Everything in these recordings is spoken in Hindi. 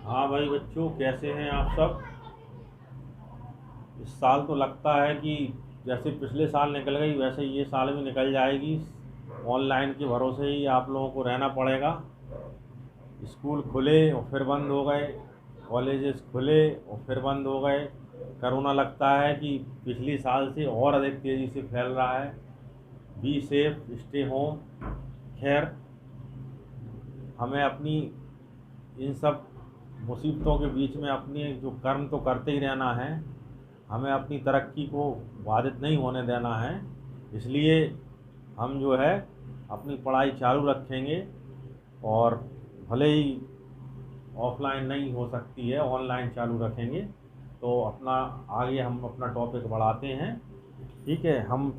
हाँ भाई बच्चों, कैसे हैं आप सब। इस साल तो लगता है कि जैसे पिछले साल निकल गई वैसे ये साल भी निकल जाएगी। ऑनलाइन के भरोसे ही आप लोगों को रहना पड़ेगा। स्कूल खुले और फिर बंद हो गए, कॉलेजेस खुले और फिर बंद हो गए। कोरोना लगता है कि पिछली साल से और अधिक तेज़ी से फैल रहा है। Be safe, stay home. खैर, हमें अपनी इन सब मुसीबतों के बीच में अपनी जो कर्म तो करते ही रहना है। हमें अपनी तरक्की को बाधित नहीं होने देना है। इसलिए हम जो है अपनी पढ़ाई चालू रखेंगे, और भले ही ऑफलाइन नहीं हो सकती है, ऑनलाइन चालू रखेंगे। तो अपना आगे हम अपना टॉपिक बढ़ाते हैं। ठीक है, हम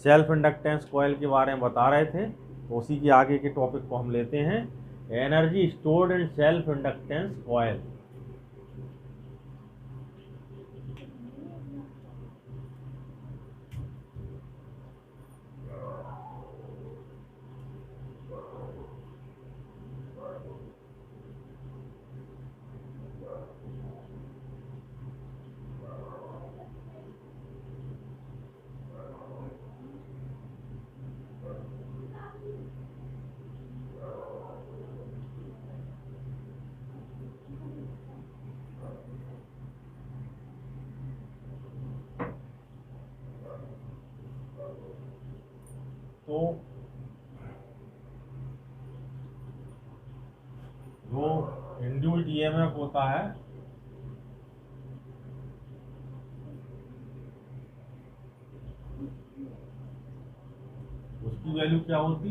सेल्फ इंडक्टेंस कॉइल के बारे में बता रहे थे, तो उसी के आगे के टॉपिक को हम लेते हैं। Energy stored in self inductance coil. तो जो इंड्यूस्ड ईएमएफ होता है, उसकी वैल्यू क्या होती,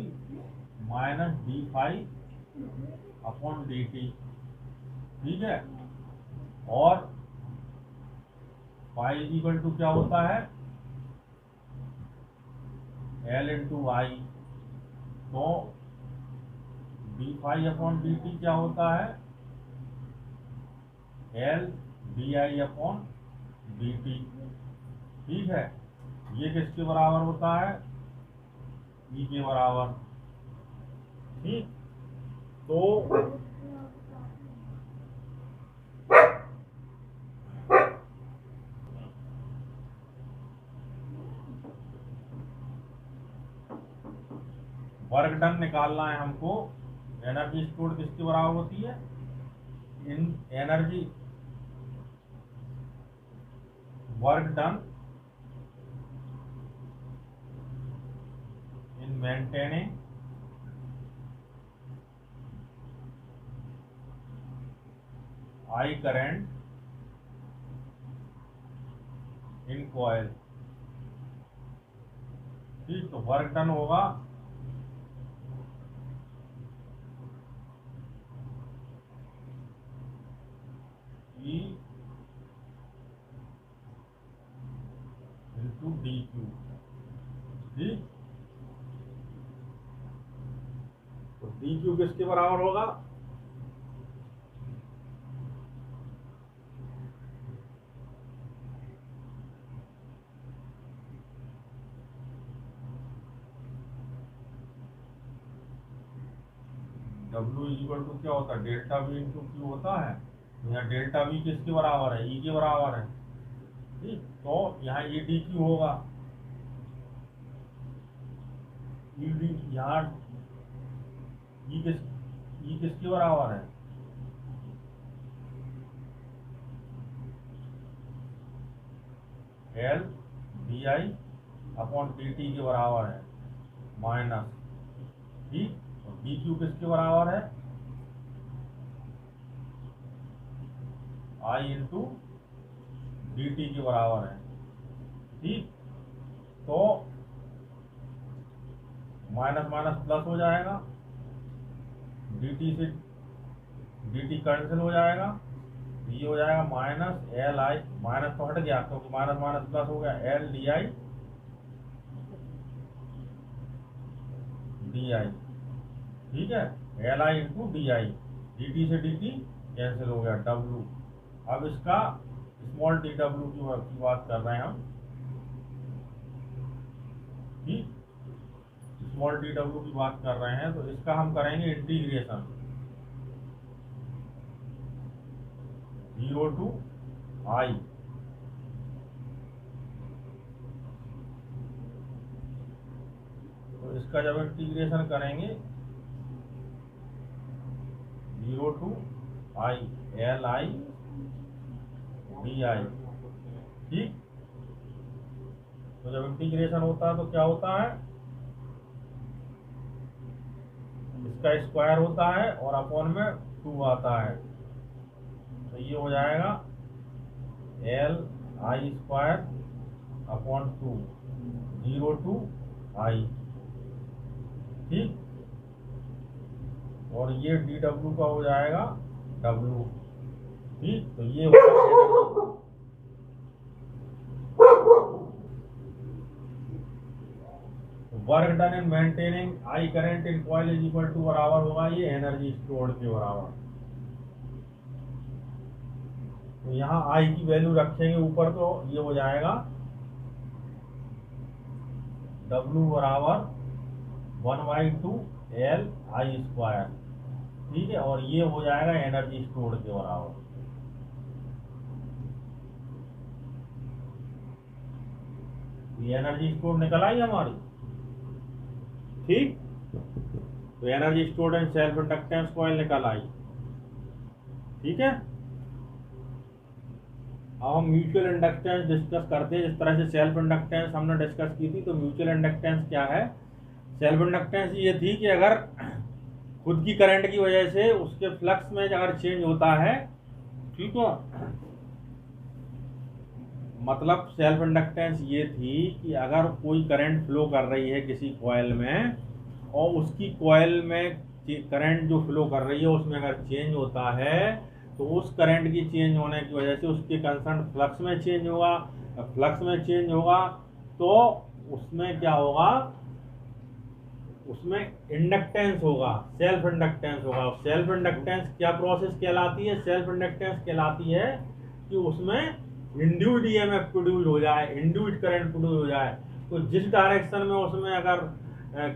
-d∅/dt। ठीक है, और फाई इक्वल टू क्या होता है, L/I। तो d∅/dt क्या होता है, L/di/dt। ठीक है, ये किसके बराबर होता है, E के बराबर। ठीक, तो वर्क डन निकालना है हमको। एनर्जी स्टोर्ड किसके बराबर होती है, इन energy work done in maintaining I current in coil. ठीक, तो वर्क डन होगा E इंटू dq। ठीक, तो dq किसके बराबर होगा, W इक्वल टू क्या होता है, डेल्टा V इंटू क्यू होता है। यहाँ डेल्टा V किसके बराबर है, E के बराबर है। ठीक, तो यहाँ ये dq होगा, यहाँ E किसके बराबर है, L/di/dt के बराबर है, माइनस। ठीक, और dq किसके बराबर है, I इंटू dt के बराबर है। ठीक, तो माइनस माइनस प्लस हो जाएगा, dt से dt कैंसिल हो जाएगा, ये हो जाएगा -Li। माइनस तो हट गया क्योंकि माइनस माइनस प्लस हो गया, L/di/dt। ठीक है, Li इंटू dt से dt कैंसिल हो गया, W। अब इसका स्मॉल dw की बात कर रहे हैं हम। ठीक, स्मॉल dw की बात कर रहे हैं, तो इसका हम करेंगे इंटीग्रेशन। 0 to I। तो इसका जब इंटीग्रेशन करेंगे 0 to I LI DI, ठीक। तो जब इंटीग्रेशन होता है तो क्या होता है, इसका स्क्वायर होता है और अपॉन में 2 आता है, तो ये हो जाएगा LI square upon 2 0 to I, ठीक। और ये dW का हो जाएगा W, ठीक। तो ये होगा work done in maintaining I current in coil is equal to बराबर होगा ये एनर्जी स्टोर्ड के बराबर। तो यहाँ आई की वैल्यू रखेंगे ऊपर, तो ये हो जाएगा W बराबर 1/2 LI स्क्वायर, ठीक है। और ये हो जाएगा एनर्जी स्टोर्ड के बराबर। ये एनर्जी स्टोर निकल आई हमारी, ठीक। तो energy stored in self inductance coil निकल आई, ठीक है। अब हम म्यूचुअल इंडक्टेंस डिस्कस करते हैं। जिस तरह से सेल्फ इंडक्टेंस हमने डिस्कस की थी, तो म्यूचुअल इंडक्टेंस क्या है। सेल्फ इंडक्टेंस ये थी कि अगर खुद की करंट की वजह से उसके फ्लक्स में अगर चेंज होता है, ठीक है, मतलब सेल्फ इंडक्टेंस ये थी कि अगर कोई करंट फ्लो कर रही है किसी कॉइल में और उसकी कॉइल में करंट जो फ्लो कर रही है उसमें अगर चेंज होता है, तो उस करंट की चेंज होने की वजह से उसके कंसर्न फ्लक्स में चेंज होगा। फ्लक्स में चेंज होगा तो उसमें क्या होगा, उसमें इंडक्टेंस होगा, सेल्फ इंडक्टेंस होगा। सेल्फ इंडक्टेंस क्या प्रोसेस कहलाती है, सेल्फ इंडक्टेंस कहलाती है कि उसमें इंड्यूस्ड ईएमएफ प्रोड्यूस हो जाए, इंड्यूस्ड करंट प्रोड्यूस हो जाए। तो जिस डायरेक्शन में उसमें अगर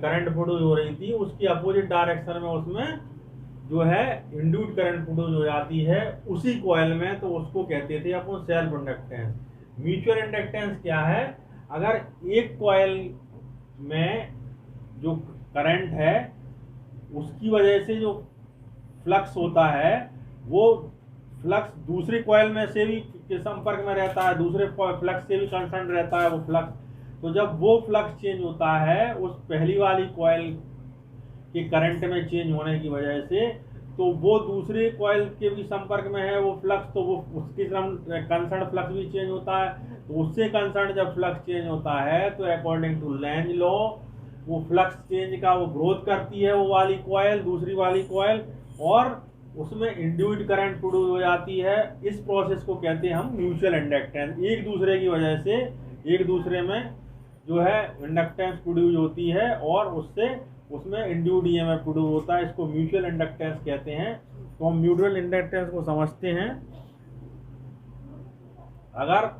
करंट प्रोड्यूस हो रही थी, उसकी अपोजिट डायरेक्शन में उसमें जो है इंड्यूस्ड करंट प्रोड्यूस हो जाती है उसी कॉइल में, तो उसको कहते थे अपन सेल्फ इंडक्टेंस। म्यूचुअल इंडक्टेंस क्या है, अगर एक कॉइल में जो करंट है उसकी वजह से जो फ्लक्स होता है, वो फ्लक्स दूसरी कॉइल में से भी के संपर्क में रहता है, दूसरे फ्लक्स से भी कंसर्न रहता है वो फ्लक्स। तो जब वो फ्लक्स चेंज होता है उस पहली वाली कॉइल के करंट में चेंज होने की वजह से, तो वो दूसरे कॉइल के भी संपर्क में है वो फ्लक्स, तो वो उसकी कंसर्न फ्लक्स भी चेंज होता है। तो उससे कंसर्न जब फ्लक्स चेंज होता है तो अकॉर्डिंग टू लेंज लॉ वो फ्लक्स चेंज का वो ग्रोथ करती है वो वाली कॉइल, दूसरी वाली कॉइल, और उसमें इंड्यूस्ड करंट प्रोड्यूस हो जाती है। इस प्रोसेस को कहते हैं हम म्यूचुअल इंडक्टेंस। एक दूसरे की वजह से एक दूसरे में जो है इंडक्टेंस प्रोड्यूस होती है और उससे उसमें इंड्यूस्ड ईएमएफ प्रोड्यूस होता है, इसको म्यूचुअल इंडक्टेंस कहते हैं। तो हम म्यूचुअल इंडक्टेंस को समझते हैं। अगर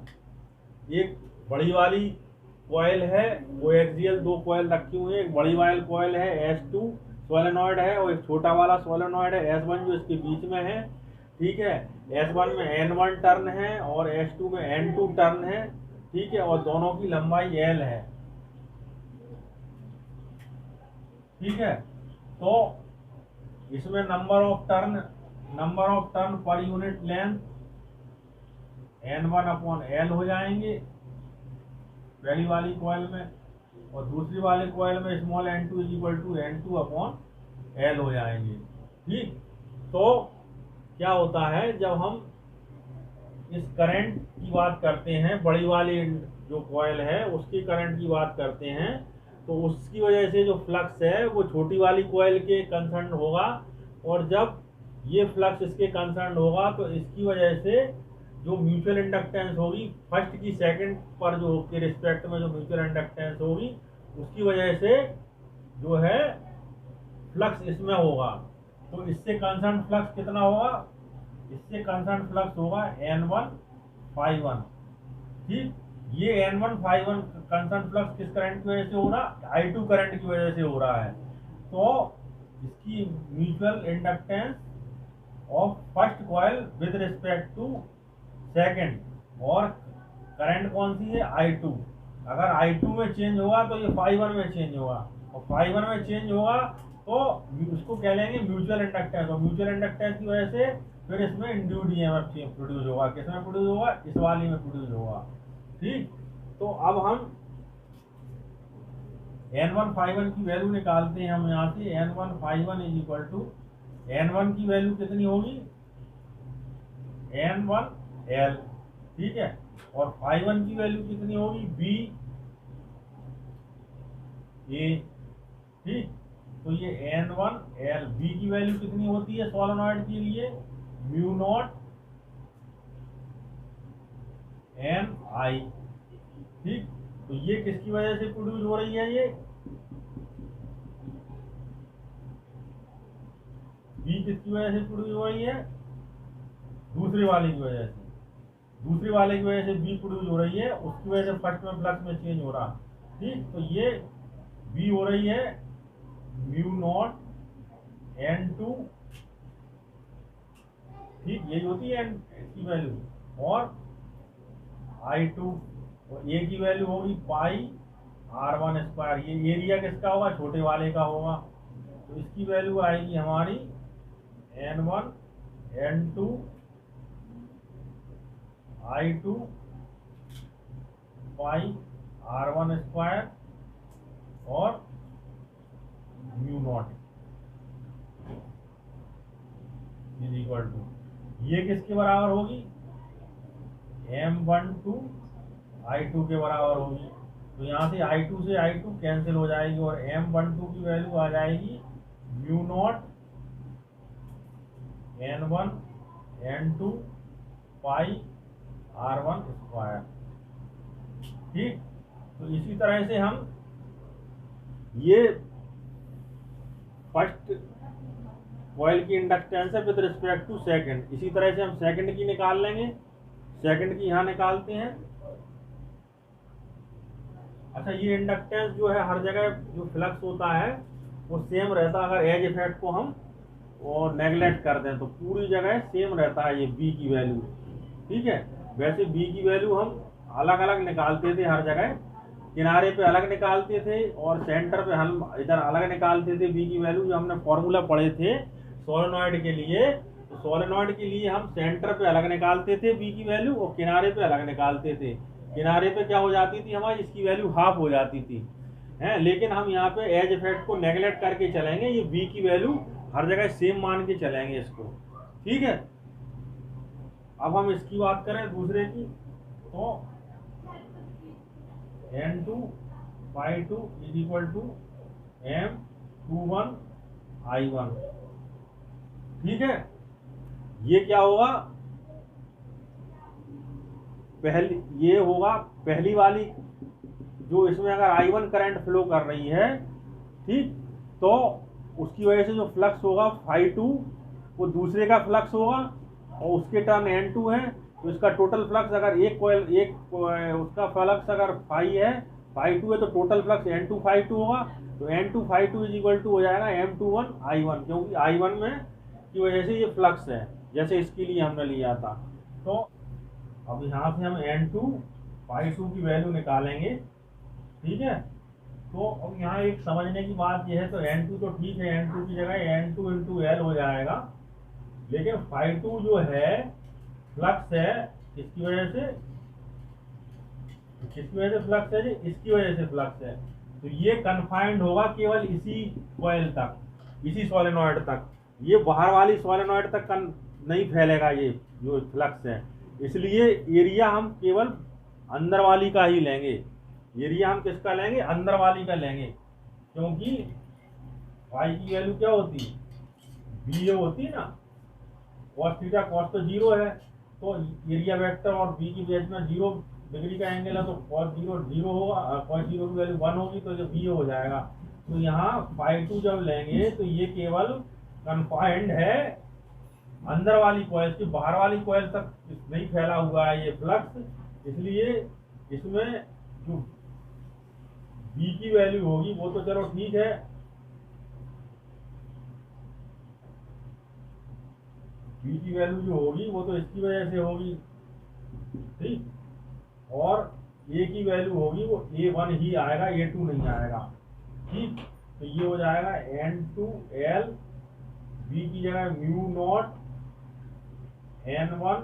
एक बड़ी वाली कॉइल है, वो एक्सियल दो कॉइल रखी हुई है, एक बड़ी वाली कॉइल है S2 सोलेनॉइड है और एक छोटा वाला सोलेनॉइड है S1 जो इसके बीच में है, ठीक है। S1 में N1 टर्न है और S2 में N2 टर्न है, ठीक है, और दोनों की लंबाई L है, ठीक है। तो इसमें number of turn per unit length N1/L हो जाएंगे पहली वाली कॉइल में, और दूसरी वाली कॉइल में स्मॉल n2 = N2/L हो जाएंगे, ठीक। तो क्या होता है, जब हम इस करंट की बात करते हैं, बड़ी वाली जो कॉइल है उसकी करंट की बात करते हैं, तो उसकी वजह से जो फ्लक्स है वो छोटी वाली कॉइल के कंसर्न होगा, और जब ये फ्लक्स इसके कंसर्न होगा तो इसकी वजह से जो म्यूचुअल इंडक्टेंस होगी फर्स्ट की सेकंड पर जो के रिस्पेक्ट में जो म्यूचुअल इंडक्टेंस होगी उसकी वजह से जो है फ्लक्स इसमें होगा। तो इससे कंसर्न फ्लक्स कितना होगा, इससे कंसर्न फ्लक्स होगा N1/1, ठीक। ये N1/1 कंसर्न फ्लक्स किस करंट की वजह से हो रहा, I2 करंट की वजह से हो रहा है। तो इसकी mutual inductance of first coil with respect to second, और करंट कौन सी है I2। अगर I2 में चेंज होगा तो ये ∅1 में चेंज होगा, और ∅1 में चेंज होगा तो उसको कह लेंगे म्यूचुअल इंडक्टेंस, और म्यूचुअल इंडक्टेंस की वजह से फिर इसमें इंड्यूस्ड ईएमएफ प्रोड्यूस होगा। किसमें प्रोड्यूस होगा? इस वाली में प्रोड्यूस होगा। ठीक, तो अब हम N1 ∅1 की वैल्यू निकालते हैं हम यहाँ से। N1 ∅1 is equal to, N1 की वैल्यू कितनी होगी? N1L, ठीक है, और ∅1 की वैल्यू कितनी होगी? BA, ठीक। तो ये N1L, B की वैल्यू कितनी होती है सोलेनॉइड के लिए? म्यू नॉट NI, ठीक। तो ये किसकी वजह से प्रोड्यूस हो रही है? ये B किसकी वजह से प्रोड्यूस हो रही है? दूसरे वाले की वजह से। दूसरे वाले की वजह से B प्रोड्यूस हो रही है, उसकी वजह से फर्स्ट में फ्लक्स में चेंज हो रहा। ठीक, तो ये B हो रही है म्यू नॉट N2, ठीक, यही होती है इसकी वैल्यू, और I2, और A की वैल्यू होगी पाई R1 स्क्वायर। ये एरिया किसका होगा? छोटे वाले का होगा। तो इसकी वैल्यू आएगी हमारी N1 N2 I2 pi R1 square और mu naught is equal to, ये किसके बराबर होगी? M12 I2 के बराबर होगी। तो यहाँ से I2 से I2 कैंसिल हो जाएगी, और M12 की वैल्यू आ जाएगी म्यू नॉट N1 N2 पाई R1 स्क्वायर। ठीक, तो इसी तरह से हम ये फर्स्ट कॉइल की इंडक्टेंस है विद रिस्पेक्ट टू सेकंड, इसी तरह से हम सेकंड की निकाल लेंगे। सेकंड की यहाँ निकालते हैं। अच्छा, ये इंडक्टेंस जो है हर जगह जो फ्लक्स होता है वो सेम रहता है। अगर एज इफेक्ट को हम और नेगलेक्ट कर दें तो पूरी जगह सेम रहता है ये B की वैल्यू, ठीक है। वैसे B की वैल्यू हम अलग अलग निकालते थे हर जगह, किनारे पे अलग निकालते थे और सेंटर पे हम इधर अलग निकालते थे B की वैल्यू। जो हमने फॉर्मूला पढ़े थे सोलेनॉइड के लिए, तो सोलेनॉइड के लिए हम सेंटर पे अलग निकालते थे B की वैल्यू और किनारे पे अलग निकालते थे। किनारे पे क्या हो जाती थी हमारी, इसकी वैल्यू हाफ हो जाती थी, है। लेकिन हम यहाँ पे एज इफेक्ट को नेगलेक्ट करके चलेंगे, ये B की वैल्यू हर जगह सेम मान के चलेंगे इसको, ठीक है। अब हम इसकी बात करें दूसरे की, तो N2 ∅2 is equal to M21 I1, ठीक है। ये क्या होगा? ये होगा पहली वाली, जो इसमें अगर I1 करंट फ्लो कर रही है, ठीक, तो उसकी वजह से जो फ्लक्स होगा ∅2 वो दूसरे का फ्लक्स होगा, और उसके टर्न N2 है, तो इसका टोटल फ्लक्स अगर उसका फ्लक्स अगर ∅2 है तो टोटल फ्लक्स N2 ∅2 होगा। तो N2 ∅2 इज इक्वल टू हो जाएगा M21 I1, क्योंकि I1 में की वजह से ये फ्लक्स है, जैसे इसके लिए हमने लिया था। तो अब यहाँ से हम N2 ∅2 की वैल्यू निकालेंगे, ठीक है। तो अब यहाँ एक समझने की बात यह है, तो N2 तो ठीक है, N2 की जगह N2 into L हो जाएगा, लेकिन ∅2 जो है फ्लक्स है, किसकी वजह से फ्लक्स है जी? इसकी वजह से फ्लक्स है। तो ये कन्फाइंड होगा केवल इसी कॉइल तक, इसी सोलेनॉइड तक, ये बाहर वाली सोलेनॉइड तक नहीं फैलेगा ये जो फ्लक्स है। इसलिए एरिया हम केवल अंदर वाली का ही लेंगे। एरिया हम किसका लेंगे? अंदर वाली का लेंगे, क्योंकि फाई की वैल्यू क्या होती है? बी होती है ना, cos थीटा cos तो 0 है, तो एरिया वेक्टर और बी की बेस में 0 डिग्री का एंगल है, तो cos 0 होगा, cos 0 की वैल्यू 1 होगी, तो ये बी हो जाएगा। तो यहाँ ∅2 जब लेंगे तो ये केवल कन्फाइंड है अंदर वाली कॉइल की, बाहर वाली कॉइल तक नहीं फैला हुआ है ये फ्लक्स। इसलिए इसमें जो बी की वैल्यू होगी वो तो चलो ठीक है, बी की वैल्यू जो होगी वो तो इसकी वजह से होगी, ठीक, और ए की वैल्यू होगी वो A1 ही आएगा, A2 नहीं आएगा, ठीक। तो ये हो जाएगा N2L, बी की जगह म्यू नॉट N1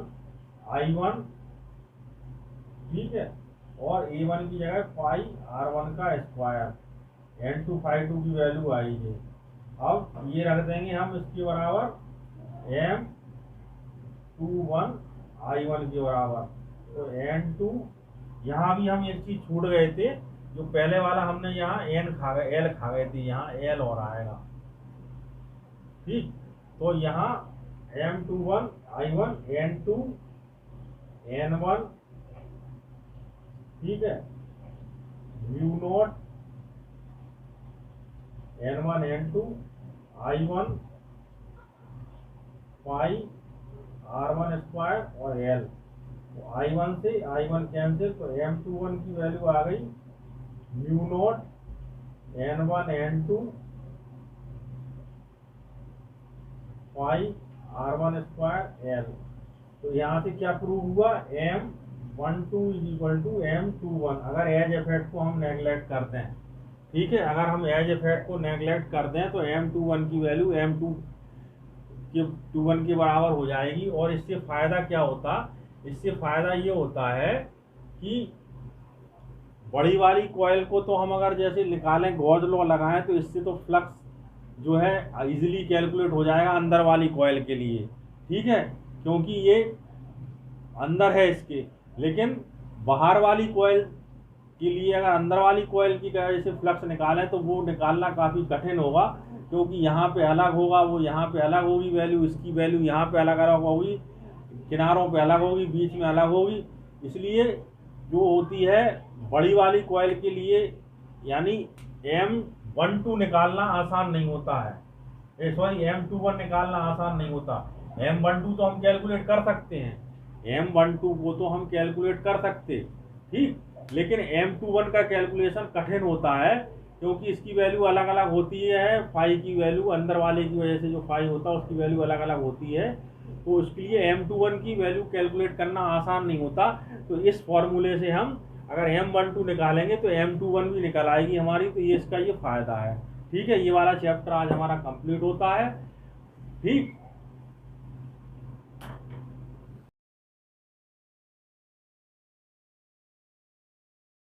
I1, ठीक है, और A1 की जगह पाई R1 का स्क्वायर, N2 φ2 की वैल्यू आई है। अब ये रख देंगे हम इसके बराबर M21 I1 के बराबर। तो N2, यहाँ भी हम एक चीज छूट गए थे, जो पहले वाला हमने यहाँ L खा गए थे, यहाँ L और आएगा, ठीक। तो यहाँ M21 I1 N2 N1, ठीक है, mu naught N1 N2 I1 पाई R1 स्क्वायर और L। तो I1 से I1 कैंसिल, तो M21 की वैल्यू आ गई म्यू नॉट N1 N2 पाई R1 स्क्वायर L। तो यहाँ से क्या प्रूव हुआ, M12 = M21। अगर एज इफेक्ट को हम नेगलेक्ट करते हैं, ठीक है, अगर हम एज इफेक्ट को नेगलेक्ट कर दें तो M21 की वैल्यू M21 के बराबर हो जाएगी। और इससे फायदा क्या होता, इससे फायदा ये होता है कि बड़ी वाली कॉइल को तो हम अगर जैसे निकालें, गॉस लॉ लगाएं, तो इससे तो फ्लक्स जो है इजीली कैलकुलेट हो जाएगा अंदर वाली कॉइल के लिए, ठीक है, क्योंकि ये अंदर है इसके। लेकिन बाहर वाली कॉइल के लिए अगर अंदर वाली कॉइल की जैसे फ्लक्स निकालें तो वो निकालना काफ़ी कठिन होगा, क्योंकि यहाँ पे अलग होगा, वो यहाँ पे अलग होगी वैल्यू, इसकी वैल्यू यहाँ पे अलग अलग होगी, किनारों पे अलग होगी, बीच में अलग होगी। इसलिए जो होती है बड़ी वाली कॉइल के लिए, यानी M12 निकालना आसान नहीं होता है, सॉरी M21 निकालना आसान नहीं होता। M12 तो हम कैलकुलेट कर सकते हैं, M12 को तो हम कैलकुलेट कर सकते, ठीक, लेकिन M21 का कैलकुलेशन कठिन होता है, क्योंकि इसकी वैल्यू अलग अलग होती है, फाई की वैल्यू अंदर वाले की वजह से जो फाई होता है उसकी वैल्यू अलग अलग होती है। तो उसके लिए M21 की वैल्यू कैलकुलेट करना आसान नहीं होता। तो इस फॉर्मूले से हम अगर M12 निकालेंगे तो M21 भी निकल आएगी हमारी। तो ये इसका ये फायदा है, ठीक है। ये वाला चैप्टर आज हमारा कंप्लीट होता है, ठीक।